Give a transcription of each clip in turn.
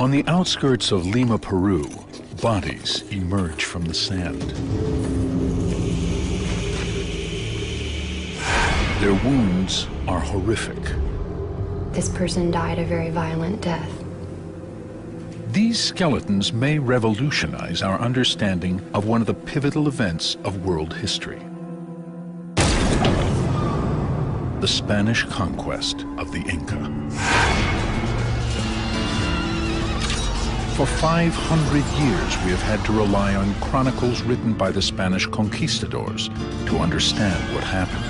On the outskirts of Lima, Peru, bodies emerge from the sand. Their wounds are horrific. This person died a very violent death. These skeletons may revolutionize our understanding of one of the pivotal events of world history: the Spanish conquest of the Inca. For 500 years, we have had to rely on chronicles written by the Spanish Conquistadors to understand what happened.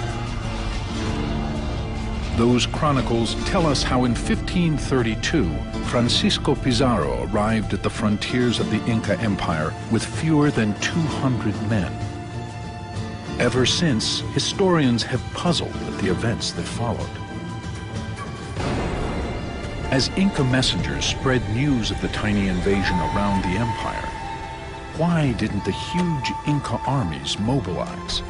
Those chronicles tell us how in 1532, Francisco Pizarro arrived at the frontiers of the Inca Empire with fewer than 200 men. Ever since, historians have puzzled at the events that followed. As Inca messengers spread news of the tiny invasion around the empire, why didn't the huge Inca armies mobilize?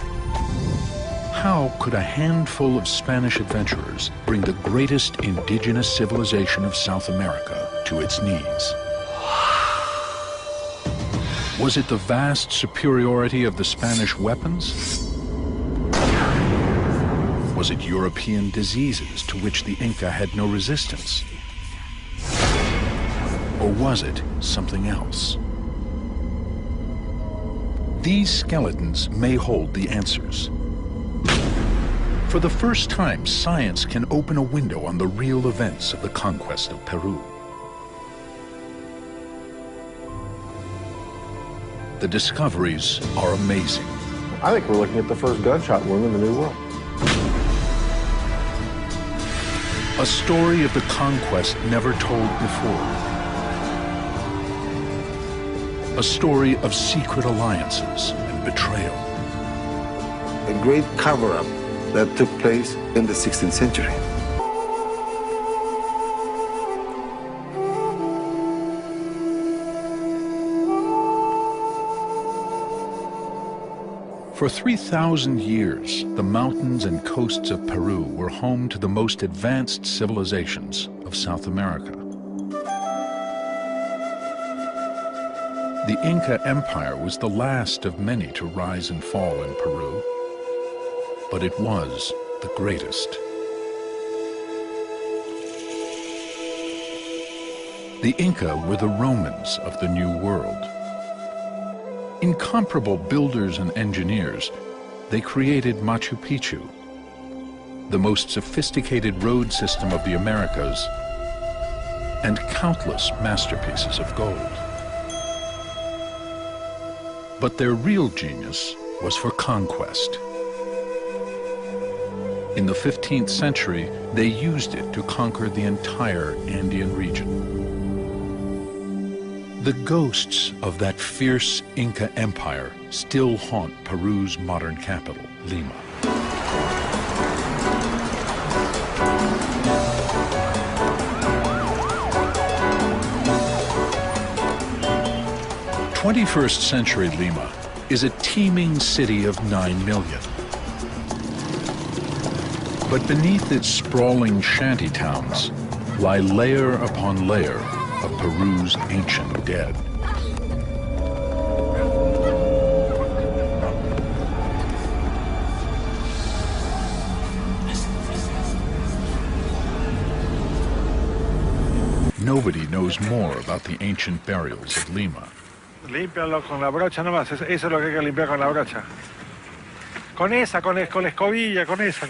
How could a handful of Spanish adventurers bring the greatest indigenous civilization of South America to its knees? Was it the vast superiority of the Spanish weapons? Was it European diseases to which the Inca had no resistance? Or was it something else? These skeletons may hold the answers. For the first time, science can open a window on the real events of the conquest of Peru. The discoveries are amazing. I think we're looking at the first gunshot wound in the New World. A story of the conquest never told before. A story of secret alliances and betrayal. A great cover-up that took place in the 16th century. For 3,000 years, the mountains and coasts of Peru were home to the most advanced civilizations of South America. The Inca Empire was the last of many to rise and fall in Peru, but it was the greatest. The Inca were the Romans of the New World. Incomparable builders and engineers, they created Machu Picchu, the most sophisticated road system of the Americas, and countless masterpieces of gold. But their real genius was for conquest. In the 15th century, they used it to conquer the entire Andean region. The ghosts of that fierce Inca empire still haunt Peru's modern capital, Lima. "21st century Lima is a teeming city of 9 million. But beneath its sprawling shanty towns lie layer upon layer of Peru's ancient dead. Nobody knows more about the ancient burials of Lima. Límpialo con la brocha nomás, eso es lo que hay que limpiar con la brocha. Con la escobilla, con esa.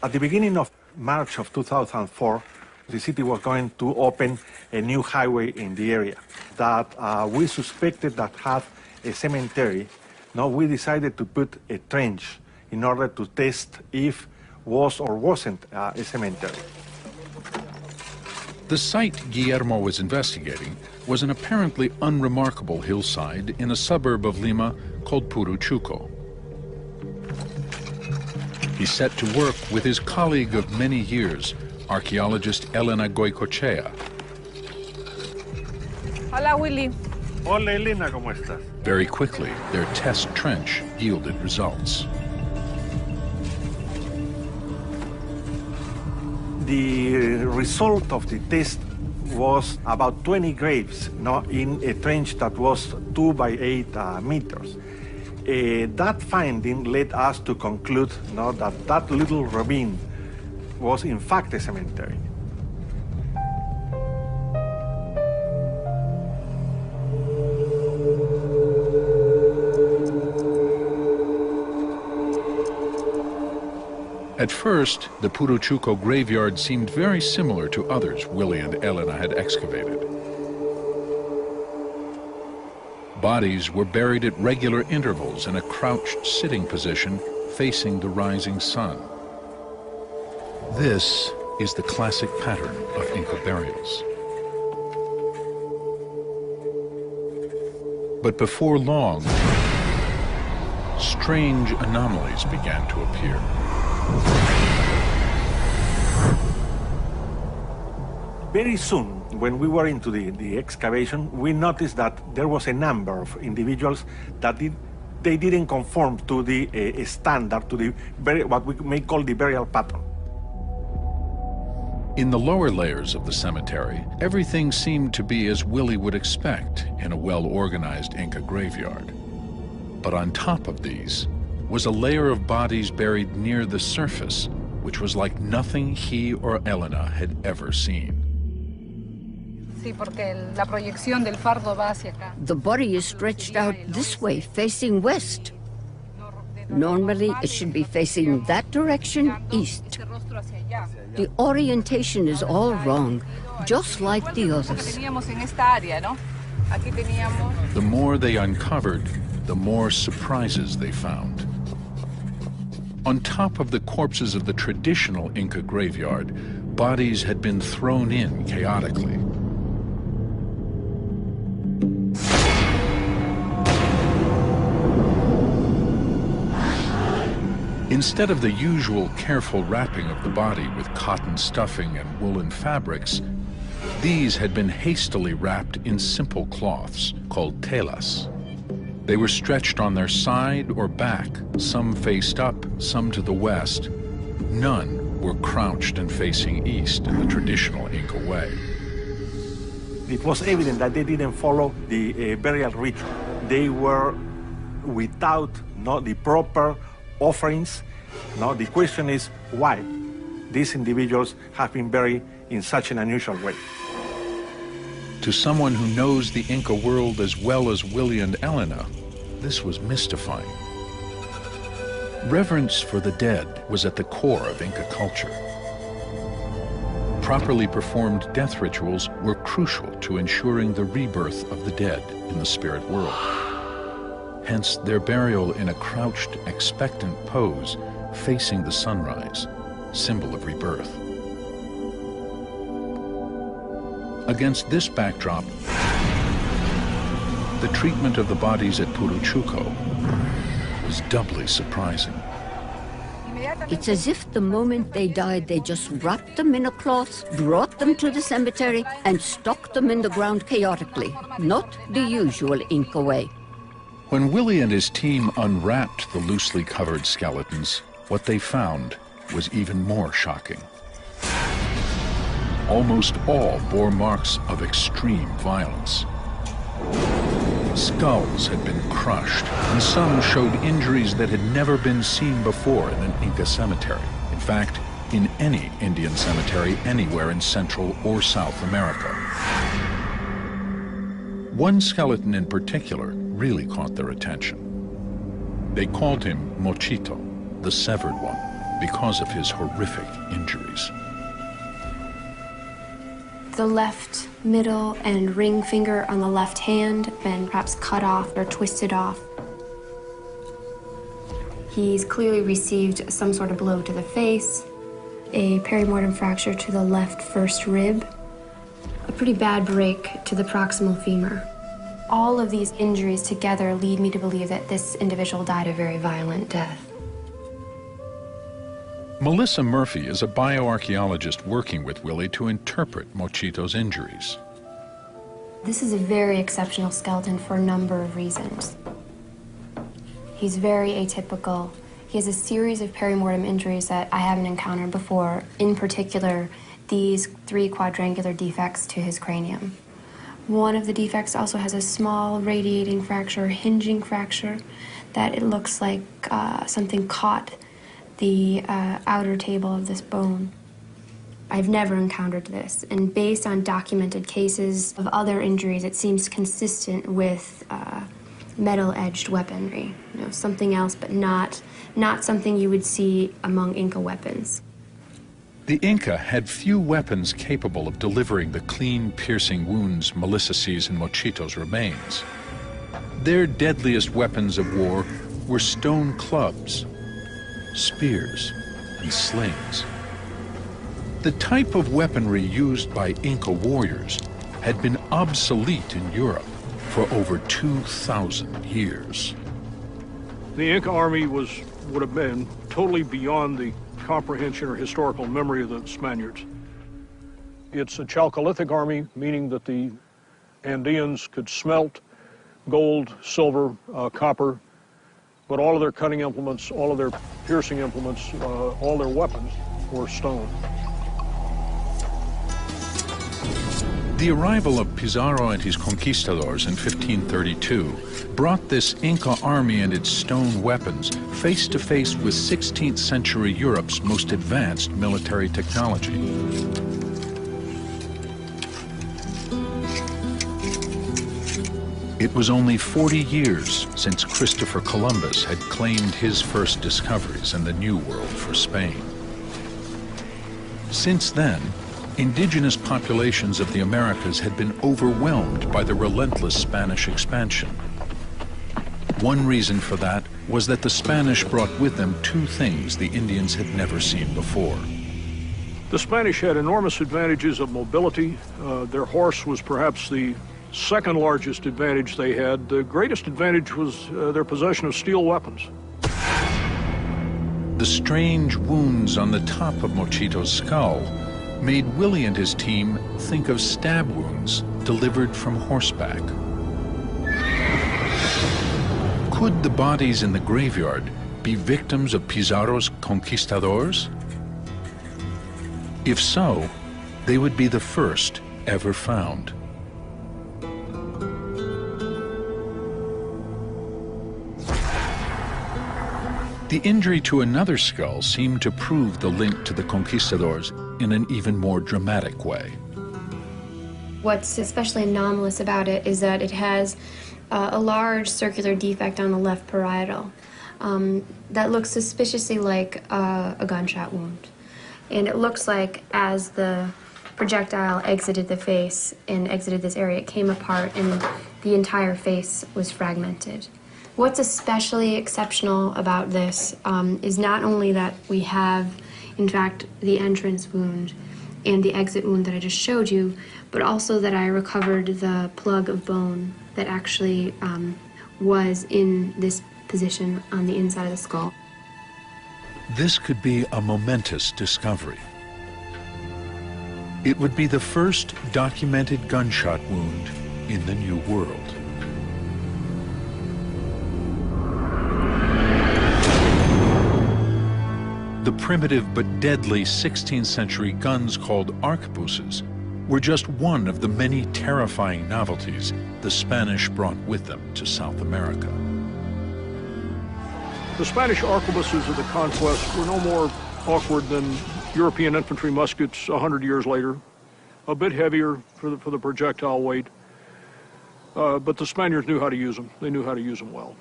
At the beginning of March of 2004, the city was going to open a new highway in the area that we suspected that had a cemetery. Now we decided to put a trench in order to test if was or wasn't a cemetery. The site Guillermo was investigating was an apparently unremarkable hillside in a suburb of Lima called Puruchuco. He set to work with his colleague of many years, archaeologist Elena Goicochea. Hola, Willy. Hola, Elena, ¿cómo estás? Very quickly, their test trench yielded results. The result of the test was about 20 graves, in a trench that was 2 by 8 meters. That finding led us to conclude that little ravine was in fact a cemetery. At first, the Puruchuco graveyard seemed very similar to others Willie and Elena had excavated. Bodies were buried at regular intervals in a crouched sitting position facing the rising sun. This is the classic pattern of Inca burials. But before long, strange anomalies began to appear. Very soon, when we were into the excavation, we noticed that there was a number of individuals that they didn't conform to the standard, to what we may call the burial pattern. In the lower layers of the cemetery, everything seemed to be as Willie would expect in a well-organized Inca graveyard. But on top of these was a layer of bodies buried near the surface, which was like nothing he or Elena had ever seen. The body is stretched out this way, facing west. Normally, it should be facing that direction, east. The orientation is all wrong, just like the others. The more they uncovered, the more surprises they found. On top of the corpses of the traditional Inca graveyard, bodies had been thrown in chaotically. Instead of the usual careful wrapping of the body with cotton stuffing and woolen fabrics, these had been hastily wrapped in simple cloths called telas. They were stretched on their side or back, some faced up, some to the west. None were crouched and facing east in the traditional Inca way. It was evident that they didn't follow the burial ritual. They were without the proper offerings. Now the question is why these individuals have been buried in such an unusual way. To someone who knows the Inca world as well as Willie and Elena, this was mystifying. Reverence for the dead was at the core of Inca culture. Properly performed death rituals were crucial to ensuring the rebirth of the dead in the spirit world. Hence, their burial in a crouched, expectant pose facing the sunrise, symbol of rebirth. Against this backdrop, the treatment of the bodies at Puruchuco was doubly surprising. It's as if the moment they died, they just wrapped them in a cloth, brought them to the cemetery, and stuck them in the ground chaotically, not the usual Inca way. When Willie and his team unwrapped the loosely covered skeletons, what they found was even more shocking. Almost all bore marks of extreme violence. Skulls had been crushed, and some showed injuries that had never been seen before in an Inca cemetery. In fact, in any Indian cemetery anywhere in Central or South America. One skeleton in particular really caught their attention. They called him Mochito, the severed one, because of his horrific injuries. The left middle and ring finger on the left hand been perhaps cut off or twisted off. He's clearly received some sort of blow to the face, a perimortem fracture to the left first rib, a pretty bad break to the proximal femur. All of these injuries together lead me to believe that this individual died a very violent death. Melissa Murphy is a bioarchaeologist working with Willie to interpret Mochito's injuries. This is a very exceptional skeleton for a number of reasons. He's very atypical. He has a series of perimortem injuries that I haven't encountered before, in particular these 3 quadrangular defects to his cranium. One of the defects also has a small radiating fracture, hinging fracture, that it looks like something caught the outer table of this bone. I've never encountered this, and based on documented cases of other injuries, it seems consistent with metal-edged weaponry. You know, something else, but not something you would see among Inca weapons. The Inca had few weapons capable of delivering the clean, piercing wounds Melissa sees in Mochito's remains. Their deadliest weapons of war were stone clubs, spears, and slings. The type of weaponry used by Inca warriors had been obsolete in Europe for over 2,000 years. The Inca army would have been totally beyond the comprehension or historical memory of the Spaniards. It's a chalcolithic army, meaning that the Andeans could smelt gold, silver, copper, but all of their cutting implements, all of their piercing implements, all their weapons were stone. The arrival of Pizarro and his conquistadors in 1532 brought this Inca army and its stone weapons face to face with 16th century Europe's most advanced military technology. It was only 40 years since Christopher Columbus had claimed his first discoveries in the New World for Spain. Since then, indigenous populations of the Americas had been overwhelmed by the relentless Spanish expansion. One reason for that was that the Spanish brought with them 2 things the Indians had never seen before. The Spanish had enormous advantages of mobility. Their horse was perhaps the second largest advantage they had. The greatest advantage was their possession of steel weapons. The strange wounds on the top of Mochito's skull made Willie and his team think of stab wounds delivered from horseback. Could the bodies in the graveyard be victims of Pizarro's conquistadors? If so, they would be the first ever found. The injury to another skull seemed to prove the link to the conquistadors in an even more dramatic way. What's especially anomalous about it is that it has a large circular defect on the left parietal that looks suspiciously like a gunshot wound. And it looks like as the projectile exited the face and exited this area, it came apart and the entire face was fragmented. What's especially exceptional about this is not only that we have, in fact, the entrance wound and the exit wound that I just showed you, but also that I recovered the plug of bone that actually was in this position on the inside of the skull. This could be a momentous discovery. It would be the first documented gunshot wound in the New World. The primitive but deadly 16th century guns called arquebuses were just one of the many terrifying novelties the Spanish brought with them to South America. The Spanish arquebuses of the Conquest were no more awkward than European infantry muskets 100 years later, a bit heavier for the projectile weight, but the Spaniards knew how to use them. They knew how to use them well.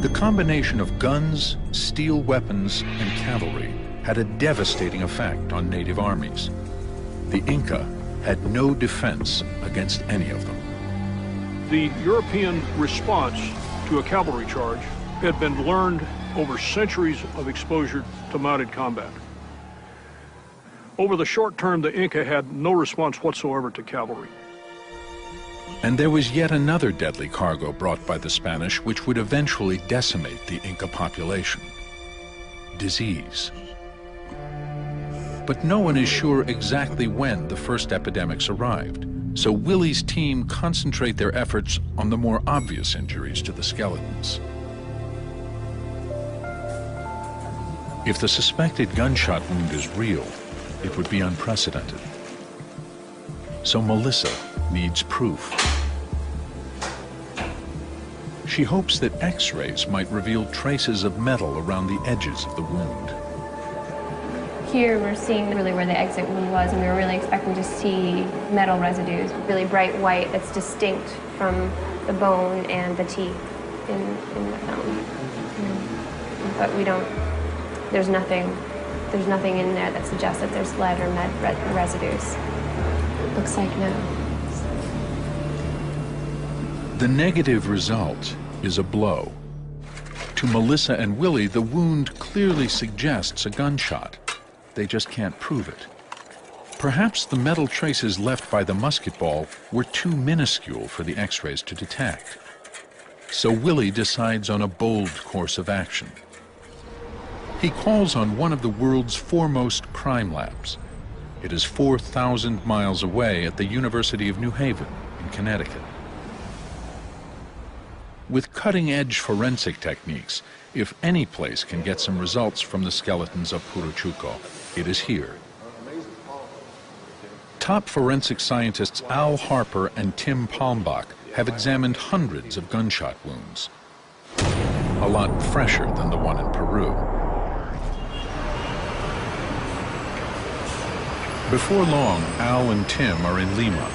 The combination of guns, steel weapons, and cavalry had a devastating effect on native armies. The Inca had no defense against any of them. The European response to a cavalry charge had been learned over centuries of exposure to mounted combat. Over the short term, the Inca had no response whatsoever to cavalry. And there was yet another deadly cargo brought by the Spanish which would eventually decimate the Inca population: disease. But no one is sure exactly when the first epidemics arrived, so Willie's team concentrate their efforts on the more obvious injuries to the skeletons. If the suspected gunshot wound is real, it would be unprecedented. So Melissa needs proof. She hopes that X-rays might reveal traces of metal around the edges of the wound. Here we're seeing really where the exit wound was, and we were really expecting to see metal residues, really bright white that's distinct from the bone and the teeth in the film. But we don't, there's nothing in there that suggests that there's lead or lead residues. Looks like no. The negative result is a blow. To Melissa and Willie, the wound clearly suggests a gunshot. They just can't prove it. Perhaps the metal traces left by the musket ball were too minuscule for the X-rays to detect. So Willie decides on a bold course of action. He calls on one of the world's foremost crime labs. It is 4,000 miles away at the University of New Haven in Connecticut. With cutting-edge forensic techniques, if any place can get some results from the skeletons of Puruchuco, it is here. Top forensic scientists Al Harper and Tim Palmbach have examined hundreds of gunshot wounds, a lot fresher than the one in Peru. Before long, Al and Tim are in Lima.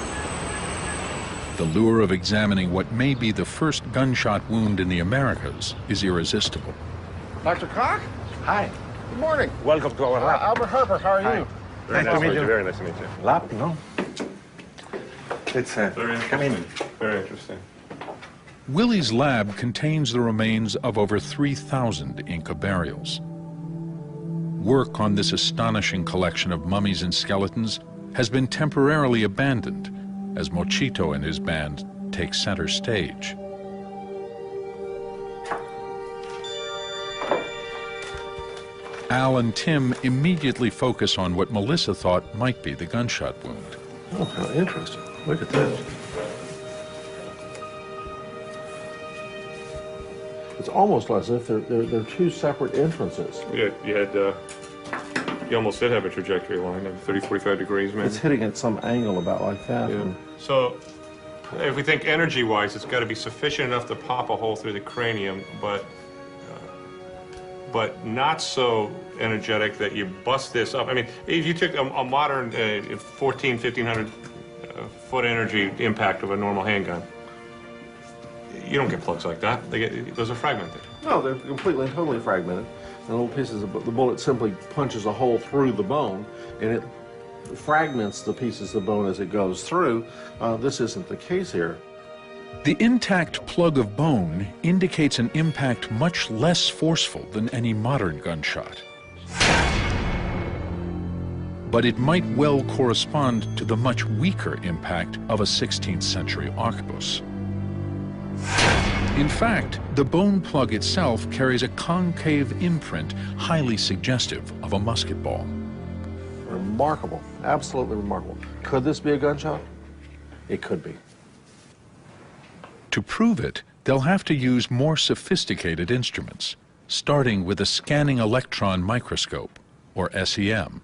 The lure of examining what may be the first gunshot wound in the Americas is irresistible. Dr. Koch? Hi. Good morning. Welcome to our lab. Albert Harper, how are you? Very nice to meet you. Very nice to meet you. Lab, no? It's come in. Very interesting. Willie's lab contains the remains of over 3,000 Inca burials. Work on this astonishing collection of mummies and skeletons has been temporarily abandoned as Mochito and his band take center stage. Al and Tim immediately focus on what Melissa thought might be the gunshot wound. Oh, how interesting. Look at this. It's almost as if they're two separate entrances. Yeah, you almost did have a trajectory line of 30, 45 degrees, man. It's hitting at some angle about like that. Yeah. So, if we think energy-wise, it's got to be sufficient enough to pop a hole through the cranium, but not so energetic that you bust this up. I mean, if you took a modern 1,500 foot energy impact of a normal handgun, you don't get plugs like that. Those are fragmented. No, they're completely and totally fragmented. And little pieces of the bullet simply punches a hole through the bone, and it fragments the pieces of bone as it goes through. This isn't the case here. The intact plug of bone indicates an impact much less forceful than any modern gunshot. But it might well correspond to the much weaker impact of a 16th century arquebus. In fact, the bone plug itself carries a concave imprint highly suggestive of a musket ball. Remarkable, absolutely remarkable. Could this be a gunshot? It could be. To prove it, they'll have to use more sophisticated instruments, starting with a scanning electron microscope, or SEM.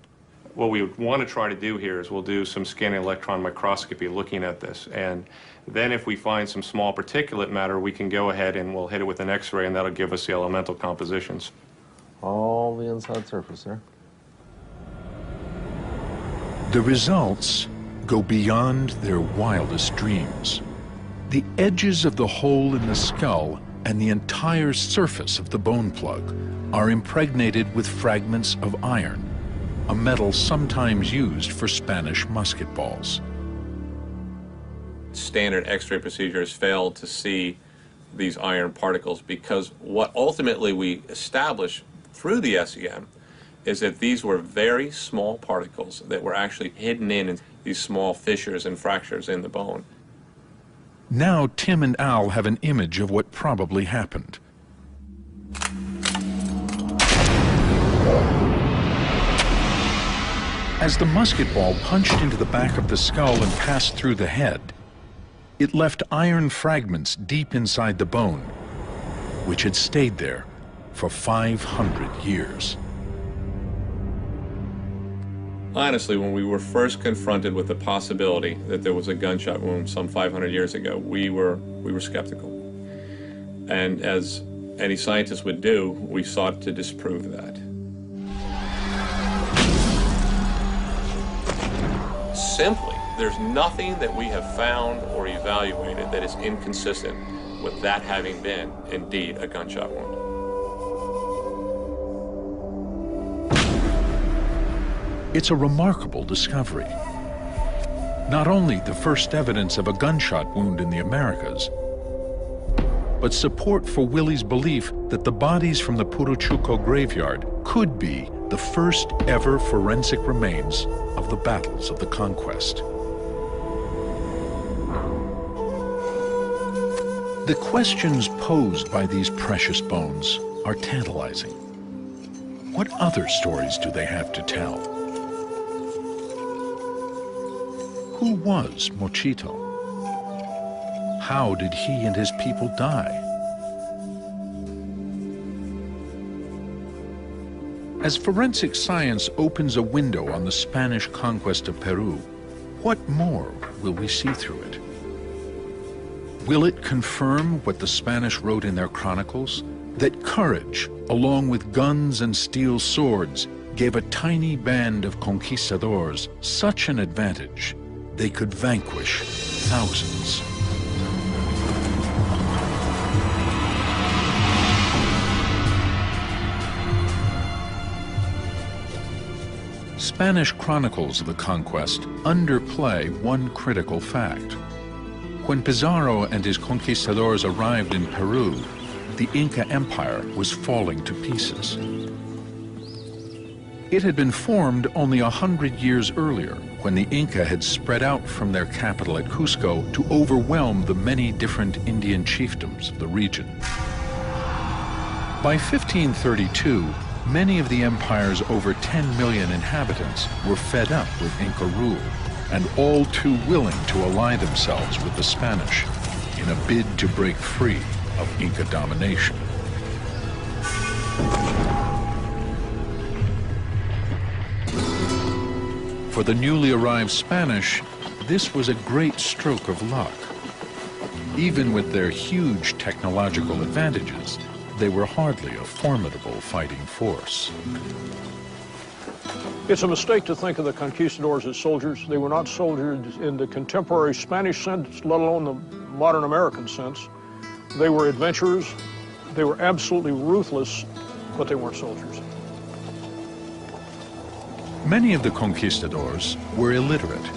What we would want to try to do here is we'll do some scanning electron microscopy looking at this, and then if we find some small particulate matter, we can go ahead and we'll hit it with an X-ray, and that'll give us the elemental compositions. All the inside surface there. The results go beyond their wildest dreams. The edges of the hole in the skull and the entire surface of the bone plug are impregnated with fragments of iron, a metal sometimes used for Spanish musket balls. Standard X-ray procedures failed to see these iron particles because what ultimately we established through the SEM is that these were very small particles that were actually hidden in these small fissures and fractures in the bone. Now Tim and Al have an image of what probably happened. As the musket ball punched into the back of the skull and passed through the head, it left iron fragments deep inside the bone, which had stayed there for 500 years. Honestly, when we were first confronted with the possibility that there was a gunshot wound some 500 years ago, we were skeptical. And as any scientist would do, we sought to disprove that. Simply, there's nothing that we have found or evaluated that is inconsistent with that having been, indeed, a gunshot wound. It's a remarkable discovery. Not only the first evidence of a gunshot wound in the Americas, but support for Willie's belief that the bodies from the Puruchuco graveyard could be the first ever forensic remains of the battles of the Conquest. The questions posed by these precious bones are tantalizing. What other stories do they have to tell? Who was Mochito? How did he and his people die? As forensic science opens a window on the Spanish conquest of Peru, what more will we see through it? Will it confirm what the Spanish wrote in their chronicles? That courage, along with guns and steel swords, gave a tiny band of conquistadors such an advantage they could vanquish thousands. Spanish chronicles of the conquest underplay one critical fact. When Pizarro and his conquistadors arrived in Peru, the Inca Empire was falling to pieces. It had been formed only 100 years earlier, when the Inca had spread out from their capital at Cusco to overwhelm the many different Indian chiefdoms of the region. By 1532, many of the empire's over 10 million inhabitants were fed up with Inca rule, and all too willing to ally themselves with the Spanish in a bid to break free of Inca domination. For the newly arrived Spanish, this was a great stroke of luck. Even with their huge technological advantages, they were hardly a formidable fighting force. It's a mistake to think of the conquistadors as soldiers. They were not soldiers in the contemporary Spanish sense, let alone the modern American sense. They were adventurers. They were absolutely ruthless, but they weren't soldiers. Many of the conquistadors were illiterate,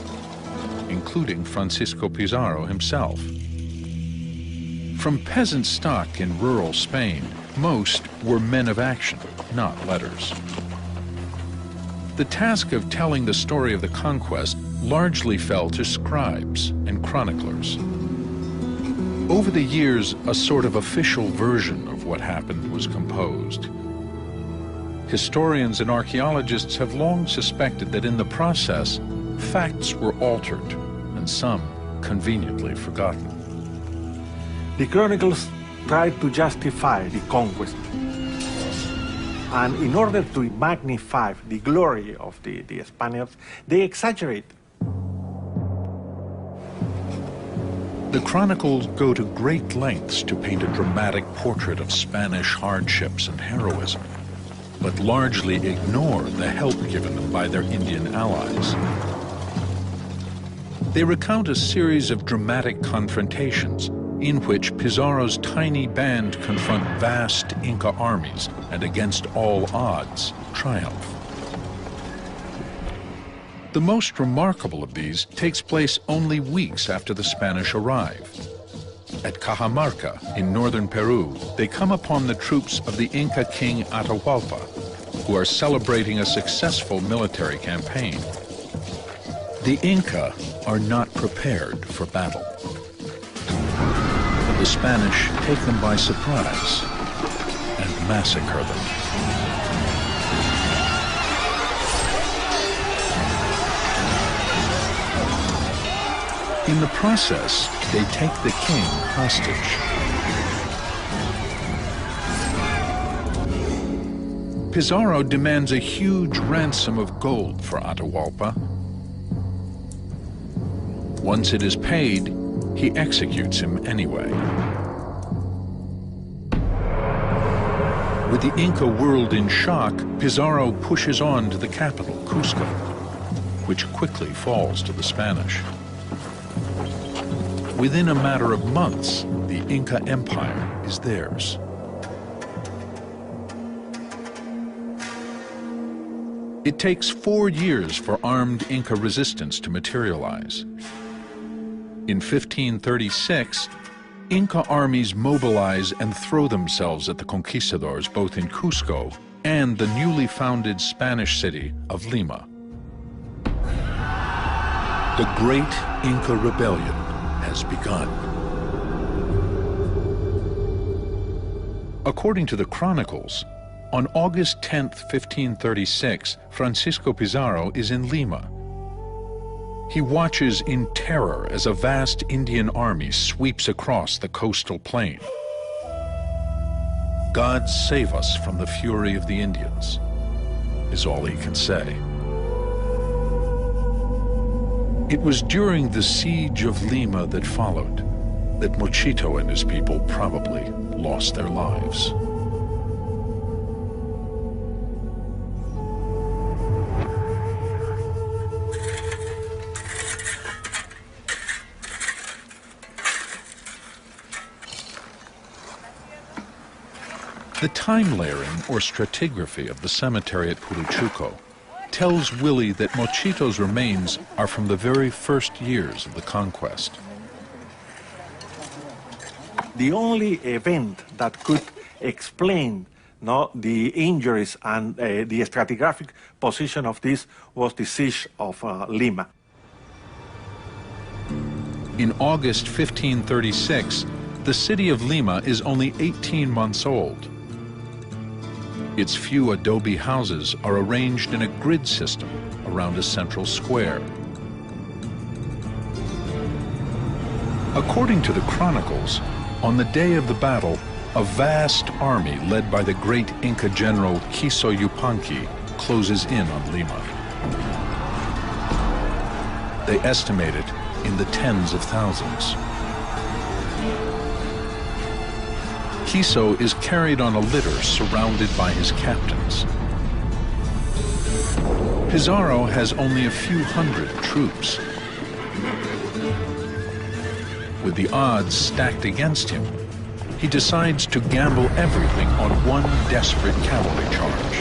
including Francisco Pizarro himself. From peasant stock in rural Spain, most were men of action, not letters. The task of telling the story of the conquest largely fell to scribes and chroniclers. Over the years, a sort of official version of what happened was composed. Historians and archaeologists have long suspected that in the process, facts were altered and some conveniently forgotten. The chronicles tried to justify the conquest. And in order to magnify the glory of the Spaniards, they exaggerate. The chronicles go to great lengths to paint a dramatic portrait of Spanish hardships and heroism, but largely ignore the help given them by their Indian allies. They recount a series of dramatic confrontations in which Pizarro's tiny band confront vast Inca armies and against all odds triumph. The most remarkable of these takes place only weeks after the Spanish arrive. At Cajamarca in northern Peru, they come upon the troops of the Inca king Atahualpa, who are celebrating a successful military campaign. The Inca are not prepared for battle. The Spanish take them by surprise and massacre them. In the process, they take the king hostage. Pizarro demands a huge ransom of gold for Atahualpa. Once it is paid, he executes him anyway. With the Inca world in shock, Pizarro pushes on to the capital, Cusco, which quickly falls to the Spanish. Within a matter of months, the Inca Empire is theirs. It takes 4 years for armed Inca resistance to materialize. In 1536, Inca armies mobilize and throw themselves at the conquistadors both in Cusco and the newly founded Spanish city of Lima. The Great Inca Rebellion has begun. According to the chronicles, on August 10, 1536, Francisco Pizarro is in Lima. He watches in terror as a vast Indian army sweeps across the coastal plain. God save us from the fury of the Indians, is all he can say. It was during the siege of Lima that followed that Mochito and his people probably lost their lives. The time layering or stratigraphy of the cemetery at Puruchuco tells Willie that Mochito's remains are from the very first years of the conquest. The only event that could explain the injuries and the stratigraphic position of this was the siege of Lima. In August 1536, the city of Lima is only 18 months old. Its few adobe houses are arranged in a grid system around a central square. According to the chronicles, on the day of the battle, a vast army led by the great Inca general Quiso Yupanqui closes in on Lima. They estimate it in the tens of thousands. Quiso is carried on a litter surrounded by his captains. Pizarro has only a few hundred troops. With the odds stacked against him, he decides to gamble everything on one desperate cavalry charge.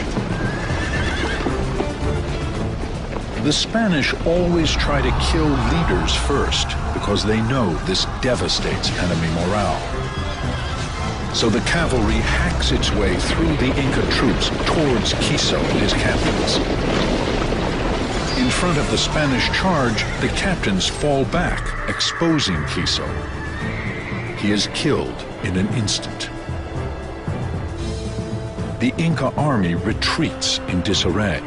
The Spanish always try to kill leaders first because they know this devastates enemy morale. So the cavalry hacks its way through the Inca troops towards Quiso and his captains. In front of the Spanish charge, the captains fall back, exposing Quiso. He is killed in an instant. The Inca army retreats in disarray.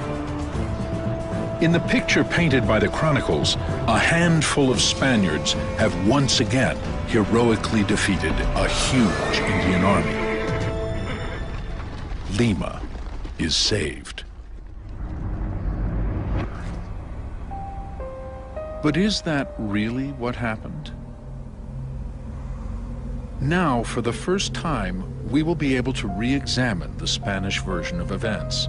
In the picture painted by the chronicles, a handful of Spaniards have once again heroically defeated a huge Indian army. Lima is saved. But is that really what happened? Now, for the first time, we will be able to re-examine the Spanish version of events.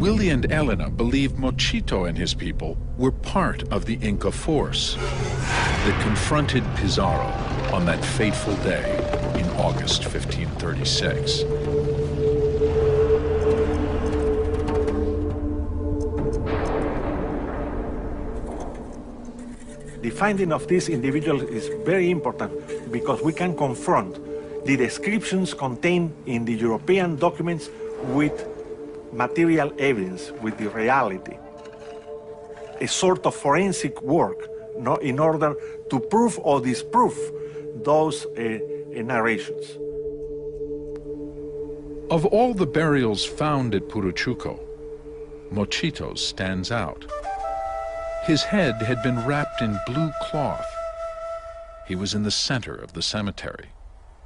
Willie and Elena believe Mochito and his people were part of the Inca force that confronted Pizarro on that fateful day in August 1536. The finding of this individual is very important because we can confront the descriptions contained in the European documents with material evidence, with the reality. A sort of forensic work in order to prove or disprove those narrations. Of all the burials found at Puruchuco, Mochito's stands out. His head had been wrapped in blue cloth. He was in the center of the cemetery,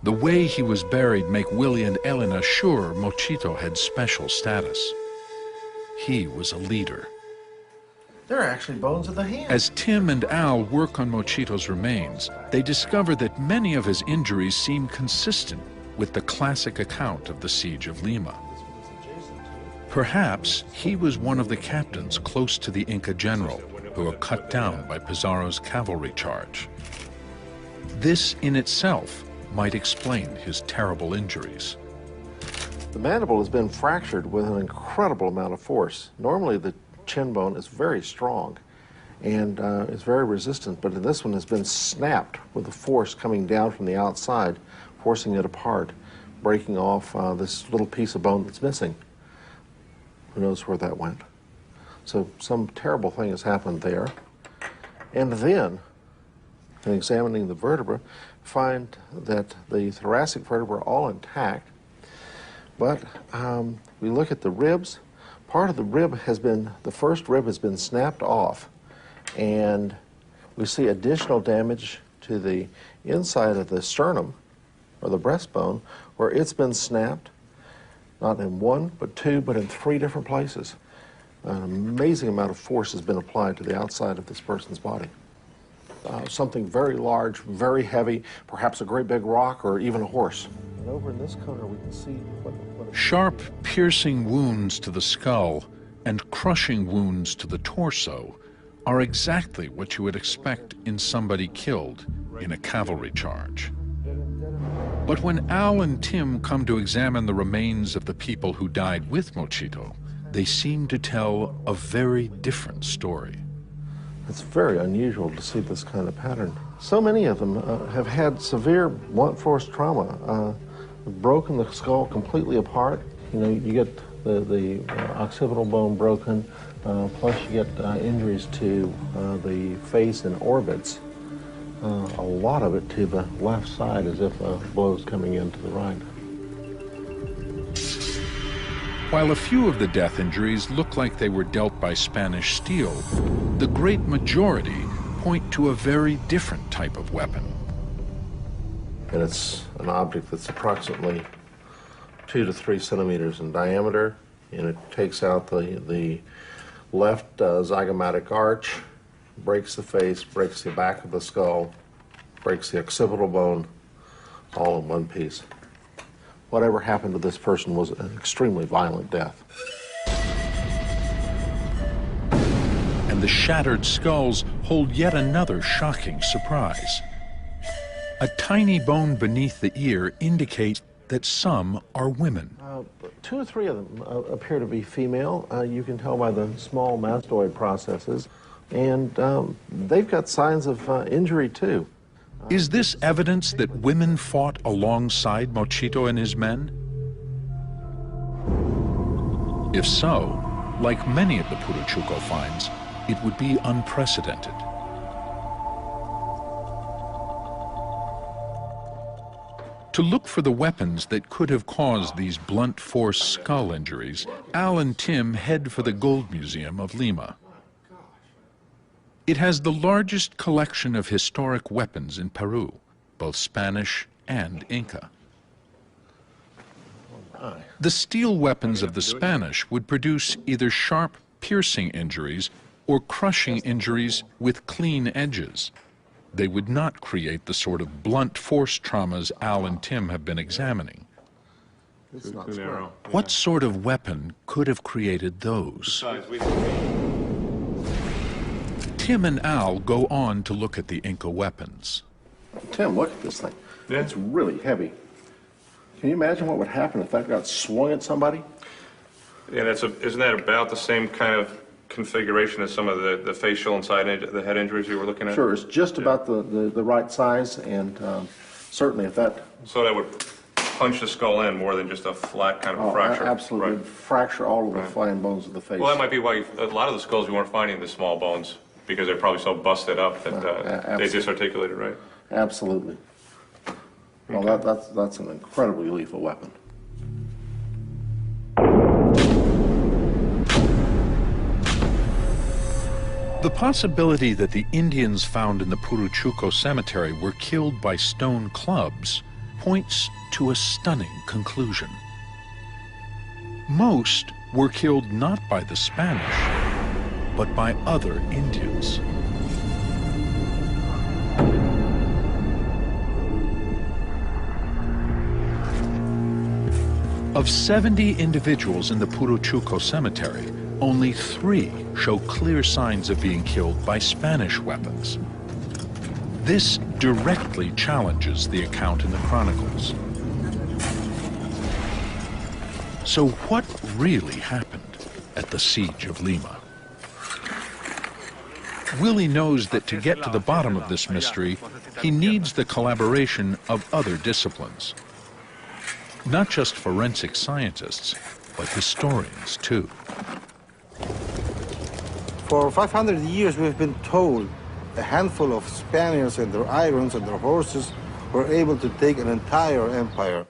The way he was buried make Willie and Elena sure Mochito had special status. He was a leader. They're actually bones of the hand. As Tim and Al work on Mochito's remains, they discover that many of his injuries seem consistent with the classic account of the siege of Lima. Perhaps he was one of the captains close to the Inca general who were cut down by Pizarro's cavalry charge. This in itself might explain his terrible injuries. The mandible has been fractured with an incredible amount of force. Normally the chin bone is very strong and is very resistant, but this one has been snapped with the force coming down from the outside, forcing it apart, breaking off this little piece of bone that's missing. Who knows where that went? So some terrible thing has happened there. And then, in examining the vertebra, find that the thoracic vertebrae are all intact, but we look at the ribs. Part of the rib has been, the first rib has been snapped off, and we see additional damage to the inside of the sternum, or the breastbone, where it's been snapped, not in one, but two, but in three different places. An amazing amount of force has been applied to the outside of this person's body. Something very large, very heavy, perhaps a great big rock or even a horse. And over in this corner we can see what Sharp, piercing wounds to the skull and crushing wounds to the torso are exactly what you would expect in somebody killed in a cavalry charge. But when Al and Tim come to examine the remains of the people who died with Mochito, they seem to tell a very different story. It's very unusual to see this kind of pattern. So many of them have had severe blunt force trauma, broken the skull completely apart. You know, you get the occipital bone broken, plus you get injuries to the face and orbits. A lot of it to the left side, as if a blow's coming in to the right. While a few of the death injuries look like they were dealt by Spanish steel, the great majority point to a very different type of weapon. And it's an object that's approximately 2 to 3 centimeters in diameter, and it takes out the left zygomatic arch, breaks the face, breaks the back of the skull, breaks the occipital bone, all in one piece. Whatever happened to this person was an extremely violent death. And the shattered skulls hold yet another shocking surprise. A tiny bone beneath the ear indicates that some are women. 2 or 3 of them appear to be female. You can tell by the small mastoid processes. And they've got signs of injury, too. Is this evidence that women fought alongside Mochito and his men? If so, like many of the Puruchuco finds, it would be unprecedented. To look for the weapons that could have caused these blunt force skull injuries, Al and Tim head for the Gold Museum of Lima. It has the largest collection of historic weapons in Peru, both Spanish and Inca. The steel weapons of the Spanish would produce either sharp, piercing injuries or crushing injuries with clean edges. They would not create the sort of blunt force traumas Al and Tim have been examining. What sort of weapon could have created those? Tim and Al go on to look at the Inca weapons. Tim, look at this thing. Yeah. It's really heavy. Can you imagine what would happen if that got swung at somebody? And isn't that about the same kind of configuration as some of the facial and the head injuries you were looking at? Sure, it's just about the right size, and certainly if that... So that would punch the skull in more than just a flat kind of fracture? Absolutely. Right. Fracture all of the fine bones of the face. Well, that might be why a lot of the skulls you weren't finding the small bones, because they're probably so busted up that they disarticulated, right? Absolutely. Well, that's an incredibly lethal weapon. The possibility that the Indians found in the Puruchuco cemetery were killed by stone clubs points to a stunning conclusion. Most were killed not by the Spanish, but by other Indians. Of 70 individuals in the Puruchuco cemetery, only 3 show clear signs of being killed by Spanish weapons. This directly challenges the account in the chronicles. So what really happened at the siege of Lima? Willie knows that to get to the bottom of this mystery, he needs the collaboration of other disciplines. Not just forensic scientists, but historians too. For 500 years, we've been told a handful of Spaniards and their irons and their horses were able to take an entire empire.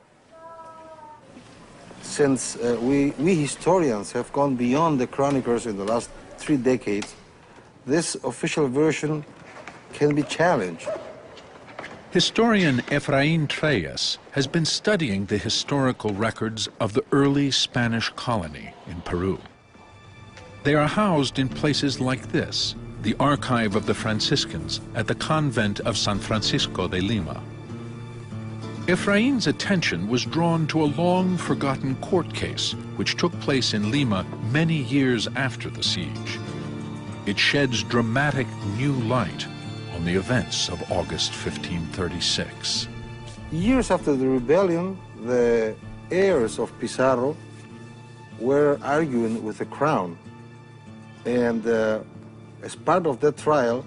Since we historians have gone beyond the chroniclers in the last 3 decades, this official version can be challenged. Historian Efraín Treyes has been studying the historical records of the early Spanish colony in Peru. They are housed in places like this, the archive of the Franciscans at the convent of San Francisco de Lima. Efraín's attention was drawn to a long-forgotten court case which took place in Lima many years after the siege. It sheds dramatic new light on the events of August 1536. Years after the rebellion, the heirs of Pizarro were arguing with the crown. And as part of that trial,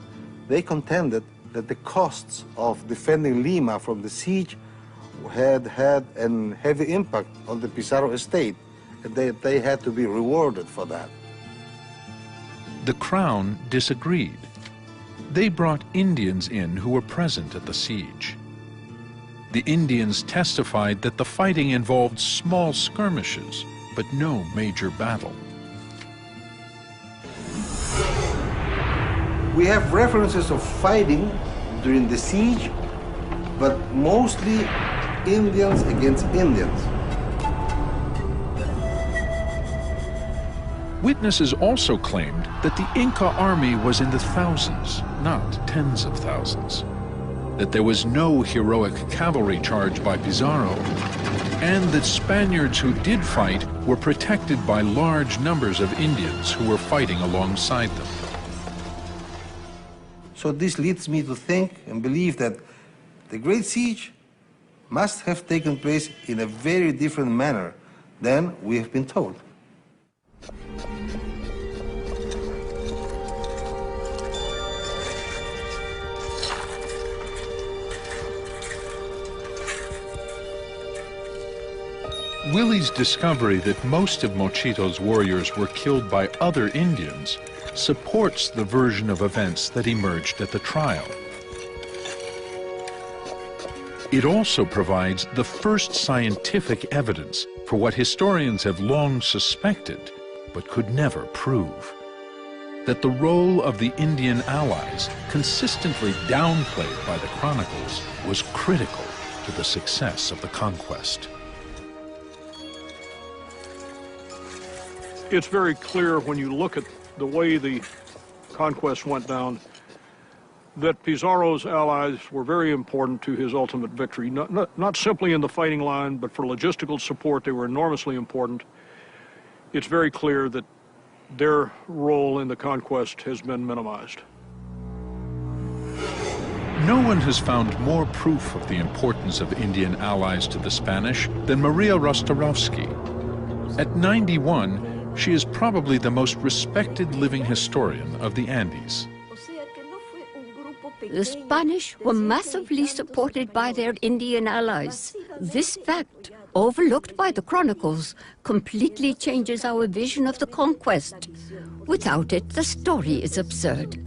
they contended that the costs of defending Lima from the siege had had a heavy impact on the Pizarro estate, and they had to be rewarded for that. The crown disagreed. They brought Indians in who were present at the siege. The Indians testified that the fighting involved small skirmishes, but no major battle. We have references of fighting during the siege, but mostly Indians against Indians. Witnesses also claimed that the Inca army was in the thousands, not tens of thousands. That there was no heroic cavalry charge by Pizarro, and that Spaniards who did fight were protected by large numbers of Indians who were fighting alongside them. So this leads me to think and believe that the Great Siege must have taken place in a very different manner than we have been told. Willie's discovery that most of Mochito's warriors were killed by other Indians supports the version of events that emerged at the trial. It also provides the first scientific evidence for what historians have long suspected, but could never prove: that the role of the Indian allies, consistently downplayed by the chronicles, was critical to the success of the conquest. It's very clear when you look at the way the conquest went down that Pizarro's allies were very important to his ultimate victory. Not simply in the fighting line, but for logistical support, they were enormously important. It's very clear that their role in the conquest has been minimized. No one has found more proof of the importance of Indian allies to the Spanish than Maria Rostorovsky. At 91, she is probably the most respected living historian of the Andes. The Spanish were massively supported by their Indian allies. This fact, overlooked by the chronicles, completely changes our vision of the conquest. Without it, the story is absurd.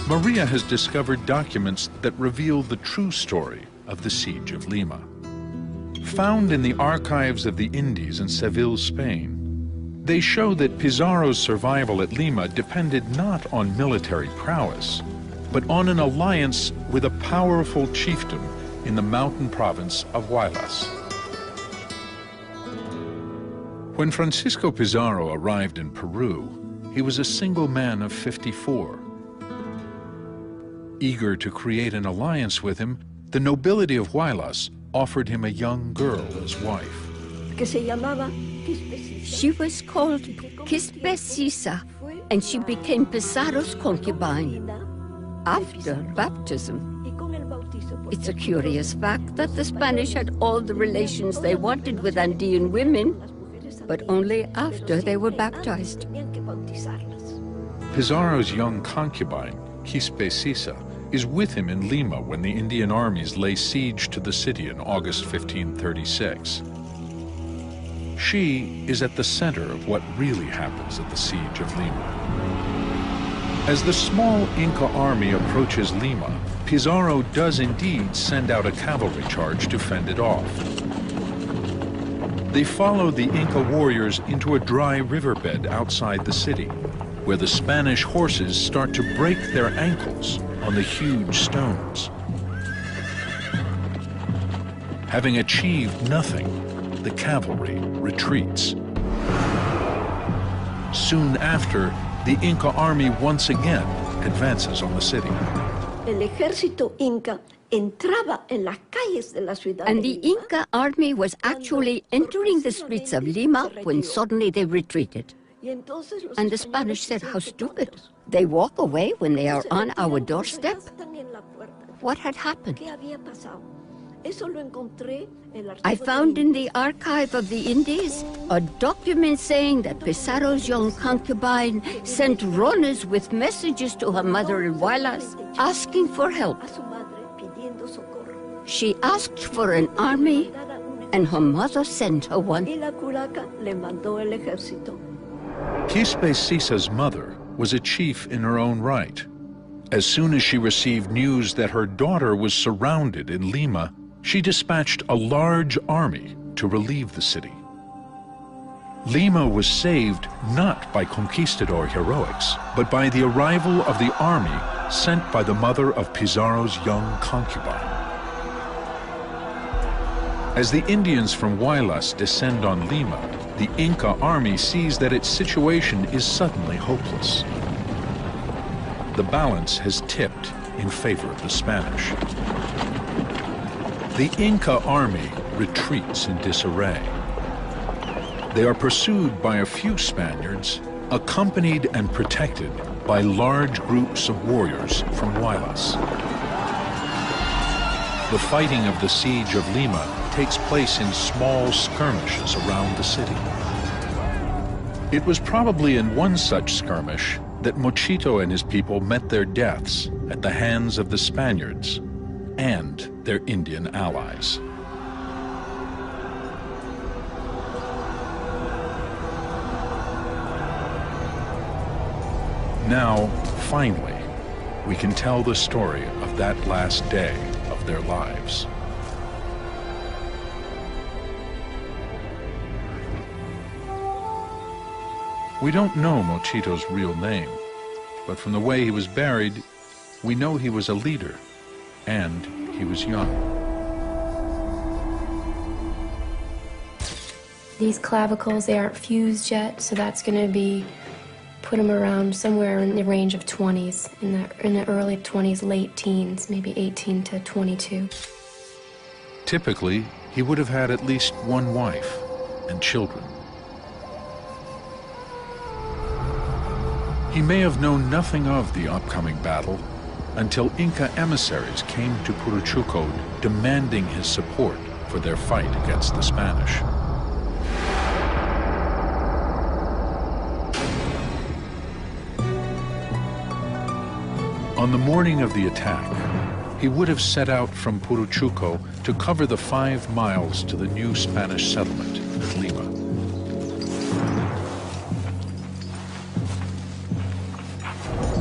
Maria has discovered documents that reveal the true story of the Siege of Lima. Found in the archives of the Indies in Seville, Spain, they show that Pizarro's survival at Lima depended not on military prowess, but on an alliance with a powerful chieftain in the mountain province of Huaylas. When Francisco Pizarro arrived in Peru, he was a single man of 54. Eager to create an alliance with him, the nobility of Huaylas offered him a young girl as wife. She was called Quispe, and she became Pizarro's concubine after baptism. It's a curious fact that the Spanish had all the relations they wanted with Andean women, but only after they were baptized. Pizarro's young concubine, Quispe is with him in Lima when the Indian armies lay siege to the city in August 1536. She is at the center of what really happens at the siege of Lima. As the small Inca army approaches Lima, Pizarro does indeed send out a cavalry charge to fend it off. They follow the Inca warriors into a dry riverbed outside the city, where the Spanish horses start to break their ankles on the huge stones. Having achieved nothing, the cavalry retreats. Soon after, the Inca army once again advances on the city. And the Inca army was actually entering the streets of Lima when suddenly they retreated. And the Spanish said, how stupid. They walk away when they are on our doorstep. What had happened? I found in the archive of the Indies a document saying that Pizarro's young concubine sent runners with messages to her mother in Huaylas asking for help. She asked for an army, and her mother sent her one. Quispe mother was a chief in her own right. As soon as she received news that her daughter was surrounded in Lima, she dispatched a large army to relieve the city. Lima was saved not by conquistador heroics, but by the arrival of the army sent by the mother of Pizarro's young concubine. As the Indians from Huaylas descend on Lima, the Inca army sees that its situation is suddenly hopeless. The balance has tipped in favor of the Spanish. The Inca army retreats in disarray. They are pursued by a few Spaniards, accompanied and protected by large groups of warriors from Huaylas. The fighting of the siege of Lima takes place in small skirmishes around the city. It was probably in one such skirmish that Mochito and his people met their deaths at the hands of the Spaniards and their Indian allies. Now, finally, we can tell the story of that last day of their lives. We don't know Mochito's real name, but from the way he was buried, we know he was a leader, and he was young. These clavicles, they aren't fused yet, so that's going to be, put him around somewhere in the range of 20s, in the early 20s, late teens, maybe 18 to 22. Typically, he would have had at least one wife and children. He may have known nothing of the upcoming battle until Inca emissaries came to Puruchuco demanding his support for their fight against the Spanish. On the morning of the attack, he would have set out from Puruchuco to cover the 5 miles to the new Spanish settlement at Lima.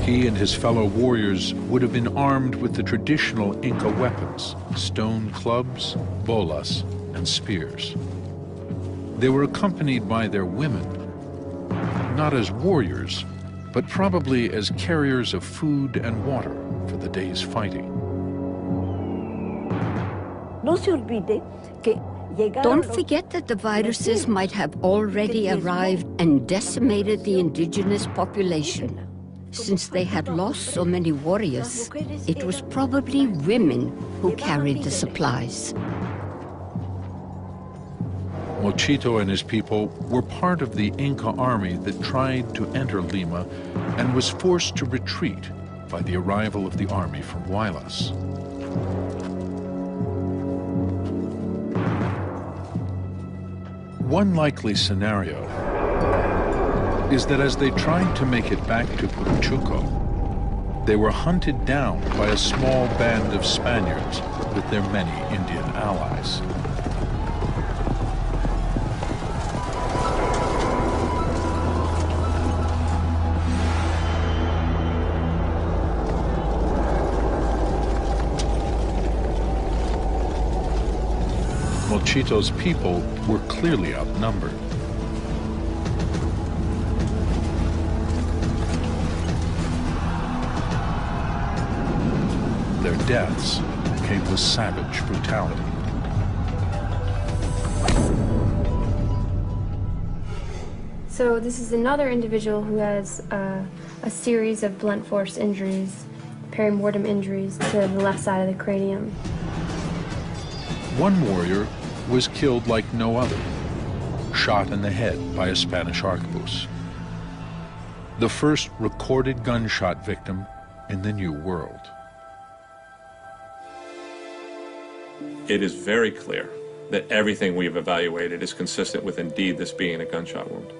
He and his fellow warriors would have been armed with the traditional Inca weapons, stone clubs, bolas, and spears. They were accompanied by their women, not as warriors, but probably as carriers of food and water for the day's fighting. Don't forget that the viruses might have already arrived and decimated the indigenous population. Since they had lost so many warriors, it was probably women who carried the supplies. Mochito and his people were part of the Inca army that tried to enter Lima and was forced to retreat by the arrival of the army from Huaylas. One likely scenario is that as they tried to make it back to Puruchuco, they were hunted down by a small band of Spaniards with their many Indian allies. Mochito's people were clearly outnumbered. Their deaths came with savage brutality. So this is another individual who has a series of blunt force injuries, perimortem injuries to the left side of the cranium. One warrior was killed like no other, shot in the head by a Spanish arquebus. The first recorded gunshot victim in the New World. It is very clear that everything we've evaluated is consistent with indeed this being a gunshot wound.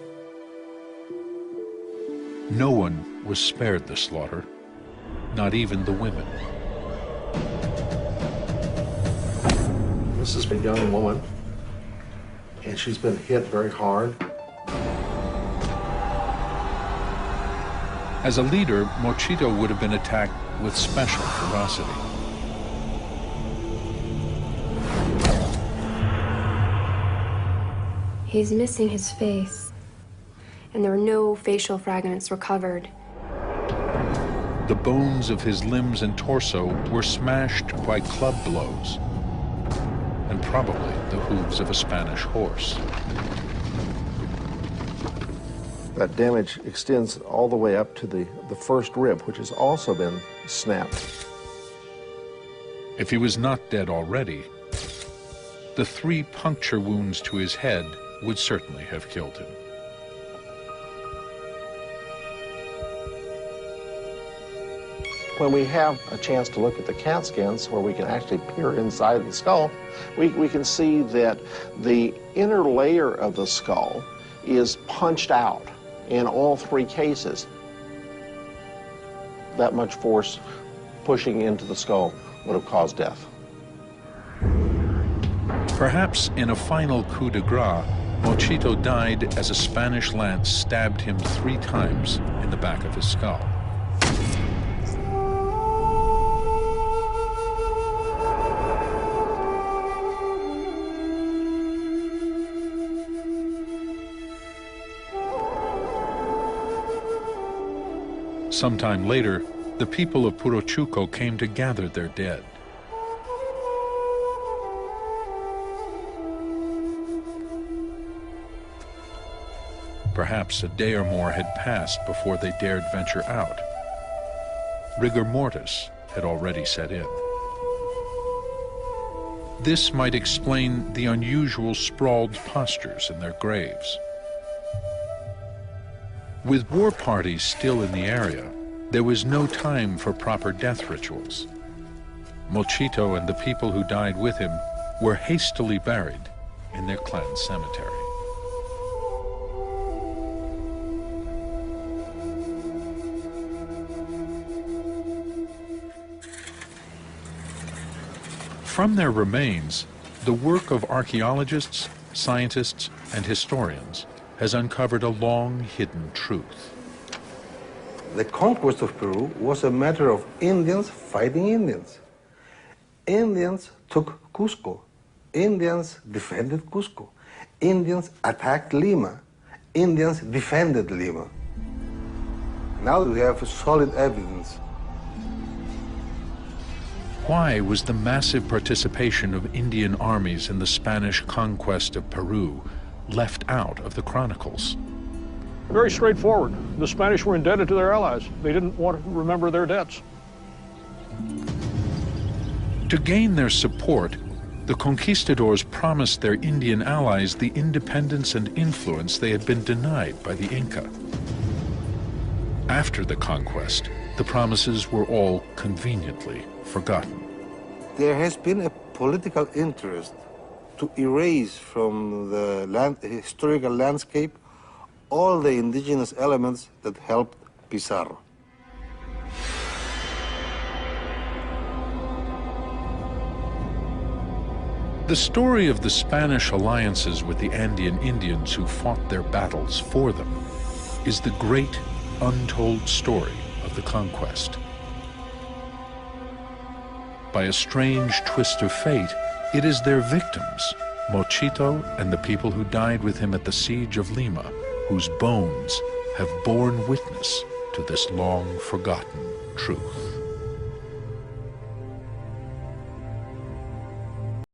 No one was spared the slaughter, not even the women. This is a young woman, and she's been hit very hard. As a leader, Mochito would have been attacked with special ferocity. He's missing his face, and there were no facial fragments recovered. The bones of his limbs and torso were smashed by club blows, and probably the hooves of a Spanish horse. That damage extends all the way up to the first rib, which has also been snapped. If he was not dead already, the 3 puncture wounds to his head would certainly have killed him. When we have a chance to look at the CAT scans where we can actually peer inside the skull, we can see that the inner layer of the skull is punched out in all 3 cases. That much force pushing into the skull would have caused death. Perhaps in a final coup de grace, Mochito died as a Spanish lance stabbed him 3 times in the back of his skull. Sometime later, the people of Puruchuco came to gather their dead. Perhaps a day or more had passed before they dared venture out. Rigor mortis had already set in. This might explain the unusual sprawled postures in their graves. With war parties still in the area, there was no time for proper death rituals. Mochito and the people who died with him were hastily buried in their clan cemetery. From their remains, the work of archaeologists, scientists, and historians has uncovered a long-hidden truth. The conquest of Peru was a matter of Indians fighting Indians. Indians took Cusco. Indians defended Cusco. Indians attacked Lima. Indians defended Lima. Now we have solid evidence. Why was the massive participation of Indian armies in the Spanish conquest of Peru left out of the chronicles? Very straightforward. The Spanish were indebted to their allies. They didn't want to remember their debts. To gain their support, the conquistadors promised their Indian allies the independence and influence they had been denied by the Inca. After the conquest, the promises were all conveniently forgotten. There has been a political interest to erase from the historical landscape all the indigenous elements that helped Pizarro. The story of the Spanish alliances with the Andean Indians who fought their battles for them is the great untold story of the conquest. By a strange twist of fate, it is their victims, Mochito and the people who died with him at the siege of Lima, whose bones have borne witness to this long-forgotten truth.